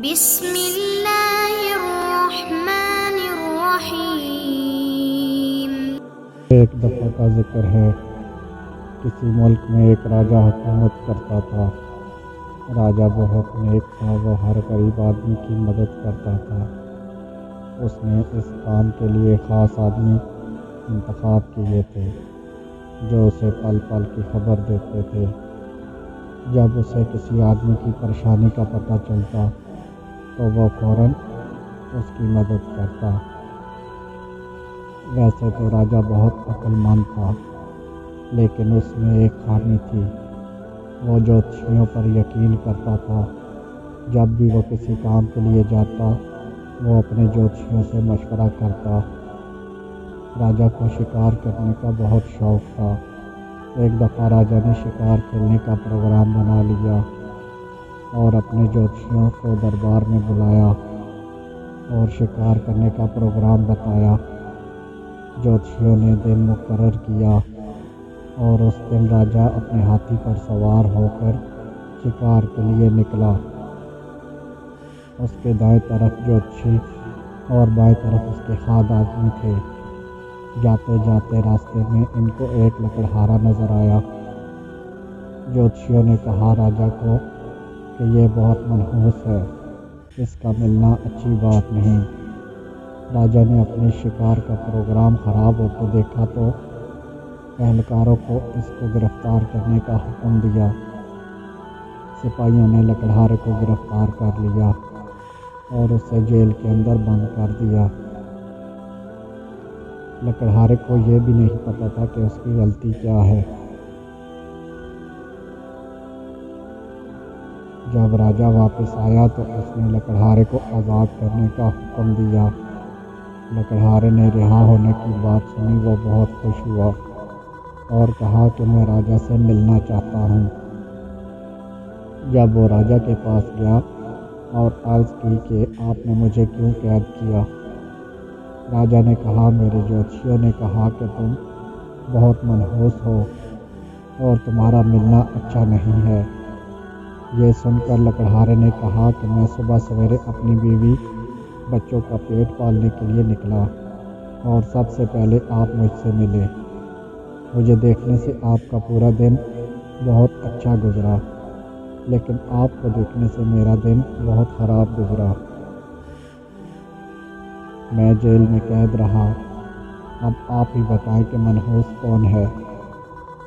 بسم اللہ الرحمن الرحیم۔ ایک دفعہ کا ذکر ہے، کسی ملک میں ایک راجہ حکومت کرتا تھا۔ راجہ بہت نیک تھا، وہ ہر غریب آدمی کی مدد کرتا تھا۔ اس نے اس کام کے لیے خاص آدمی انتخاب کیے تھے جو اسے پل پل کی خبر دیتے تھے۔ جب اسے کسی آدمی کی پریشانی کا پتہ چلتا تو وہ فوراً اس کی مدد کرتا۔ ویسے تو راجہ بہت عقل مند تھا، لیکن اس میں ایک خامی تھی، وہ جوتشیوں پر یقین کرتا تھا۔ جب بھی وہ کسی کام کے لیے جاتا، وہ اپنے جوتشیوں سے مشورہ کرتا۔ راجہ کو شکار کرنے کا بہت شوق تھا۔ ایک دفعہ راجہ نے شکار کھیلنے کا پروگرام بنا لیا اور اپنے جوتشیوں کو دربار میں بلایا اور شکار کرنے کا پروگرام بتایا۔ جوتشیوں نے دن مقرر کیا اور اس دن راجہ اپنے ہاتھی پر سوار ہو کر شکار کے لیے نکلا۔ اس کے دائیں طرف جوتشی اور بائیں طرف اس کے خاد آدمی تھے۔ جاتے جاتے راستے میں ان کو ایک لکڑہارا نظر آیا۔ جوتشیوں نے کہا راجہ کو کہ یہ بہت منحوس ہے، اس کا ملنا اچھی بات نہیں۔ راجہ نے اپنے شکار کا پروگرام خراب ہوتے دیکھا تو اہلکاروں کو اس کو گرفتار کرنے کا حکم دیا۔ سپاہیوں نے لکڑہارے کو گرفتار کر لیا اور اسے جیل کے اندر بند کر دیا۔ لکڑہارے کو یہ بھی نہیں پتا تھا کہ اس کی غلطی کیا ہے۔ جب راجہ واپس آیا تو اس نے لکڑہارے کو آزاد کرنے کا حکم دیا۔ لکڑہارے نے رہا ہونے کی بات سنی، وہ بہت خوش ہوا اور کہا کہ میں راجہ سے ملنا چاہتا ہوں۔ جب وہ راجہ کے پاس گیا اور عرض کی کہ آپ نے مجھے کیوں قید کیا؟ راجہ نے کہا میرے جوتشیوں نے کہا کہ تم بہت منحوس ہو اور تمہارا ملنا اچھا نہیں ہے۔ یہ سن کر لکڑہارے نے کہا کہ میں صبح سویرے اپنی بیوی بچوں کا پیٹ پالنے کے لیے نکلا اور سب سے پہلے آپ مجھ سے ملے۔ مجھے دیکھنے سے آپ کا پورا دن بہت اچھا گزرا، لیکن آپ کو دیکھنے سے میرا دن بہت خراب گزرا۔ میں جیل میں قید رہا، اب آپ ہی بتائیں کہ منحوس کون ہے؟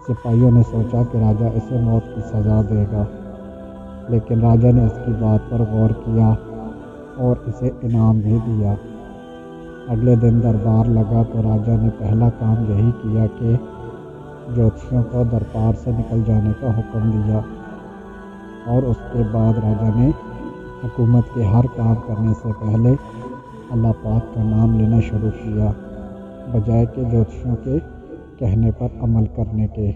سپاہیوں نے سوچا کہ راجہ اسے موت کی سزا دے گا، لیکن راجہ نے اس کی بات پر غور کیا اور اسے انعام بھی دیا۔ اگلے دن دربار لگا تو راجہ نے پہلا کام یہی کیا کہ جوتشیوں کو دربار سے نکل جانے کا حکم دیا، اور اس کے بعد راجہ نے حکومت کے ہر کام کرنے سے پہلے اللہ پاک کا نام لینا شروع کیا، بجائے کہ جوتشیوں کے کہنے پر عمل کرنے کے۔